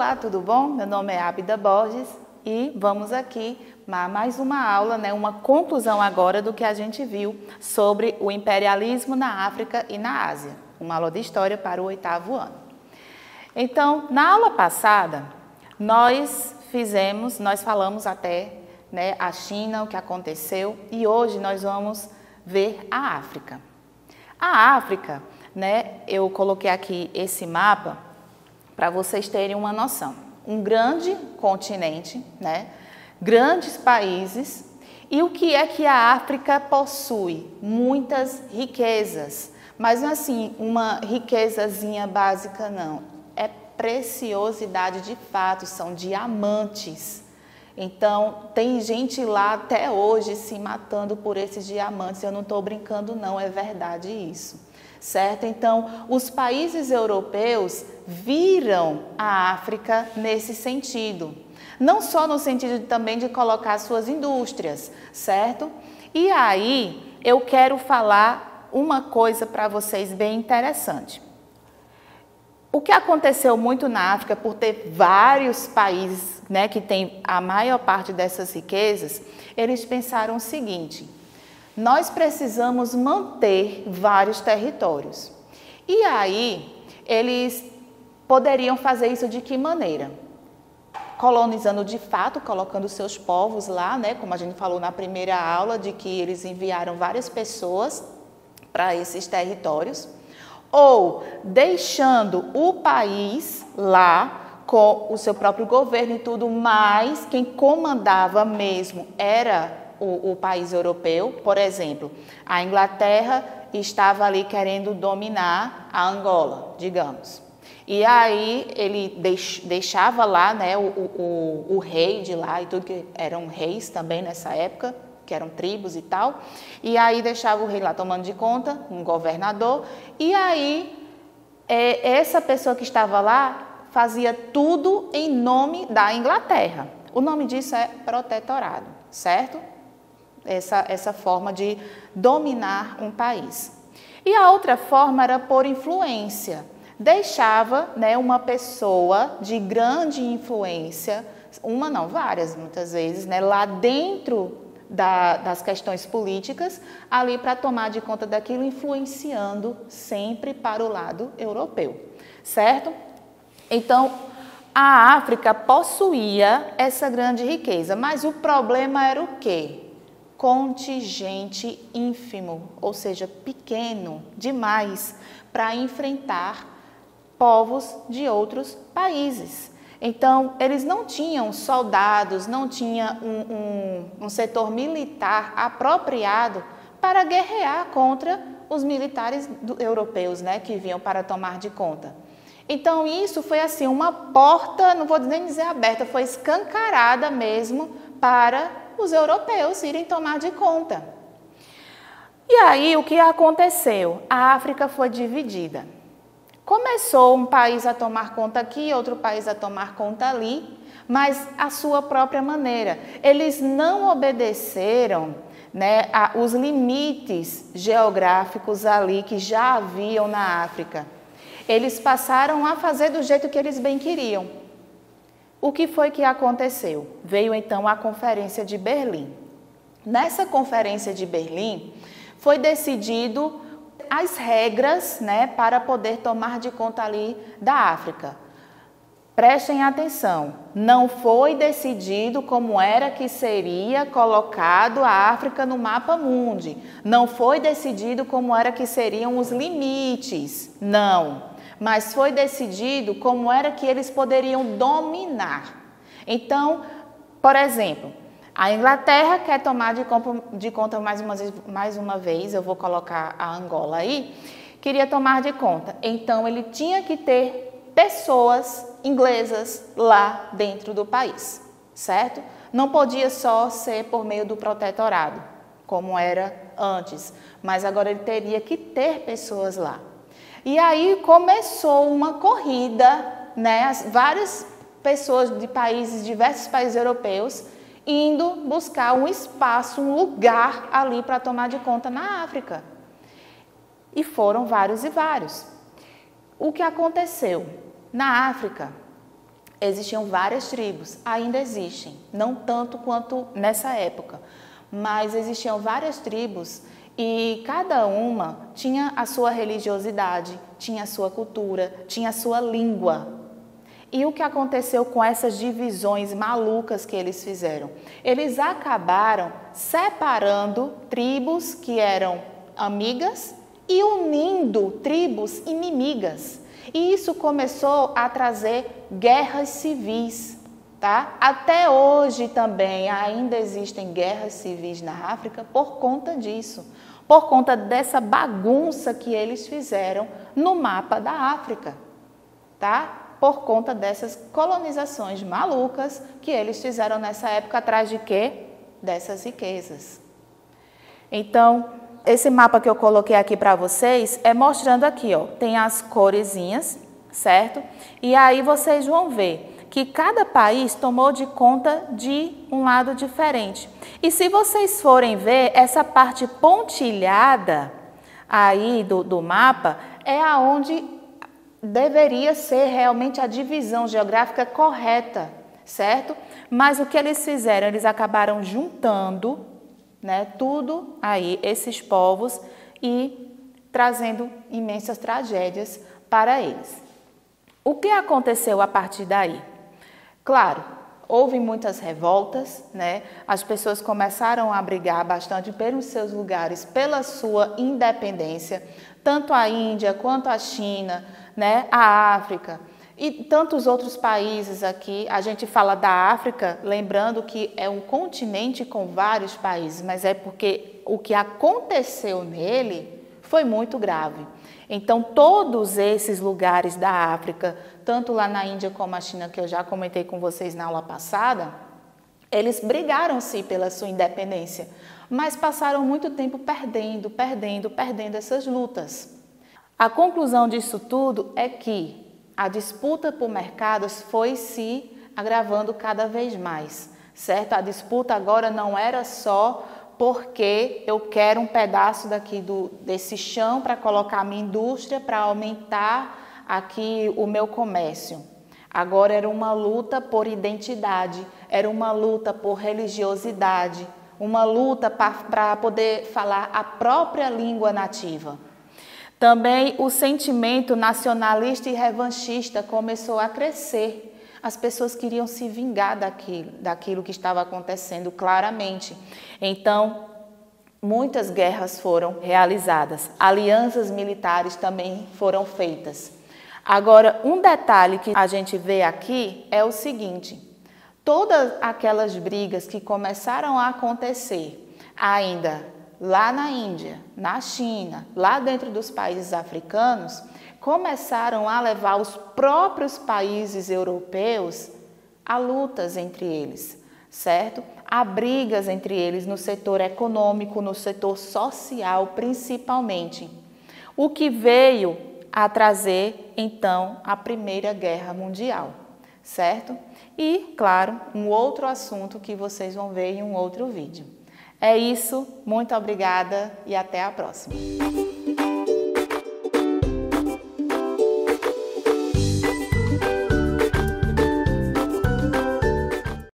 Olá, tudo bom? Meu nome é Ábida Borges e vamos aqui a mais uma aula, uma conclusão agora do que a gente viu sobre o imperialismo na África e na Ásia. Uma aula de história para o 8º ano. Então, na aula passada, nós falamos até a China, o que aconteceu, e hoje nós vamos ver a África. A África, eu coloquei aqui esse mapa para vocês terem uma noção. Um grande continente, grandes países, e o que é que a África possui? Muitas riquezas, mas não é assim, uma riquezazinha básica não, é preciosidade de fato, são diamantes. Então, tem gente lá até hoje se matando por esses diamantes, eu não estou brincando não, é verdade isso. Certo? Então, os países europeus viram a África nesse sentido. Não só no sentido também de colocar suas indústrias, certo? E aí, eu quero falar uma coisa para vocês bem interessante. O que aconteceu muito na África, por ter vários países que têm a maior parte dessas riquezas, eles pensaram o seguinte: nós precisamos manter vários territórios. E aí, eles poderiam fazer isso de que maneira? Colonizando de fato, colocando seus povos lá, como a gente falou na primeira aula, de que eles enviaram várias pessoas para esses territórios, ou deixando o país lá com o seu próprio governo e tudo mais, quem comandava mesmo era o país europeu. Por exemplo, a Inglaterra estava ali querendo dominar a Angola, digamos. E aí ele deixava lá o rei de lá e tudo, que eram reis também nessa época, que eram tribos e tal. E aí deixava o rei lá tomando de conta, um governador. E aí essa pessoa que estava lá fazia tudo em nome da Inglaterra. O nome disso é protetorado, certo? Essa forma de dominar um país. E a outra forma era por influência. Deixava uma pessoa de grande influência, uma não, várias muitas vezes, lá dentro das questões políticas, ali para tomar de conta daquilo, influenciando sempre para o lado europeu, certo? Então, a África possuía essa grande riqueza, mas o problema era o quê? Contingente ínfimo, ou seja, pequeno demais para enfrentar povos de outros países. Então, eles não tinham soldados, não tinha um setor militar apropriado para guerrear contra os militares europeus, que vinham para tomar de conta. Então, isso foi assim, uma porta, não vou nem dizer aberta, foi escancarada mesmo para os europeus irem tomar de conta. E aí, o que aconteceu? A África foi dividida. Começou um país a tomar conta aqui, outro país a tomar conta ali, mas à sua própria maneira. Eles não obedeceram os limites geográficos ali que já haviam na África. Eles passaram a fazer do jeito que eles bem queriam. O que foi que aconteceu? Veio então a Conferência de Berlim. Nessa Conferência de Berlim, foi decidido as regras para poder tomar de conta ali da África. Prestem atenção, não foi decidido como era que seria colocado a África no mapa mundi. Não foi decidido como era que seriam os limites, não. Mas foi decidido como era que eles poderiam dominar. Então, por exemplo, a Inglaterra quer tomar de conta mais uma vez, eu vou colocar a Angola aí, queria tomar de conta. Então, ele tinha que ter pessoas inglesas lá dentro do país, certo? Não podia só ser por meio do protetorado, como era antes, mas agora ele teria que ter pessoas lá. E aí começou uma corrida, várias pessoas de diversos países europeus, indo buscar um espaço, um lugar ali para tomar de conta na África. E foram vários e vários. O que aconteceu? Na África, existiam várias tribos, ainda existem, não tanto quanto nessa época, mas existiam várias tribos e cada uma tinha a sua religiosidade, tinha a sua cultura, tinha a sua língua. E o que aconteceu com essas divisões malucas que eles fizeram? Eles acabaram separando tribos que eram amigas e unindo tribos inimigas. E isso começou a trazer guerras civis, tá? Até hoje também ainda existem guerras civis na África por conta disso, por conta dessa bagunça que eles fizeram no mapa da África, tá? Por conta dessas colonizações malucas que eles fizeram nessa época atrás de quê? Dessas riquezas. Então, esse mapa que eu coloquei aqui para vocês é mostrando aqui, ó, tem as coresinhas, certo? E aí vocês vão ver que cada país tomou de conta de um lado diferente. E se vocês forem ver, essa parte pontilhada aí do mapa é aonde deveria ser realmente a divisão geográfica correta, certo? Mas o que eles fizeram? Eles acabaram juntando, né, tudo aí, esses povos, e trazendo imensas tragédias para eles. O que aconteceu a partir daí? Claro, houve muitas revoltas, né? As pessoas começaram a brigar bastante pelos seus lugares, pela sua independência, tanto a Índia quanto a China, né? A África e tantos outros países aqui. A gente fala da África, lembrando que é um continente com vários países, mas é porque o que aconteceu nele foi muito grave. Então, todos esses lugares da África, tanto lá na Índia como a China, que eu já comentei com vocês na aula passada, eles brigaram sim pela sua independência, mas passaram muito tempo perdendo essas lutas. A conclusão disso tudo é que a disputa por mercados foi se agravando cada vez mais, certo? A disputa agora não era só porque eu quero um pedaço daqui desse chão para colocar a minha indústria, para aumentar aqui o meu comércio. Agora era uma luta por identidade, era uma luta por religiosidade, uma luta para poder falar a própria língua nativa. Também o sentimento nacionalista e revanchista começou a crescer. As pessoas queriam se vingar daquilo que estava acontecendo claramente. Então, muitas guerras foram realizadas. Alianças militares também foram feitas. Agora, um detalhe que a gente vê aqui é o seguinte: todas aquelas brigas que começaram a acontecer ainda lá na Índia, na China, lá dentro dos países africanos, começaram a levar os próprios países europeus a lutas entre eles, certo? A brigas entre eles no setor econômico, no setor social principalmente. O que veio a trazer, então, a Primeira Guerra Mundial, certo? E, claro, um outro assunto que vocês vão ver em um outro vídeo. É isso, muito obrigada e até a próxima.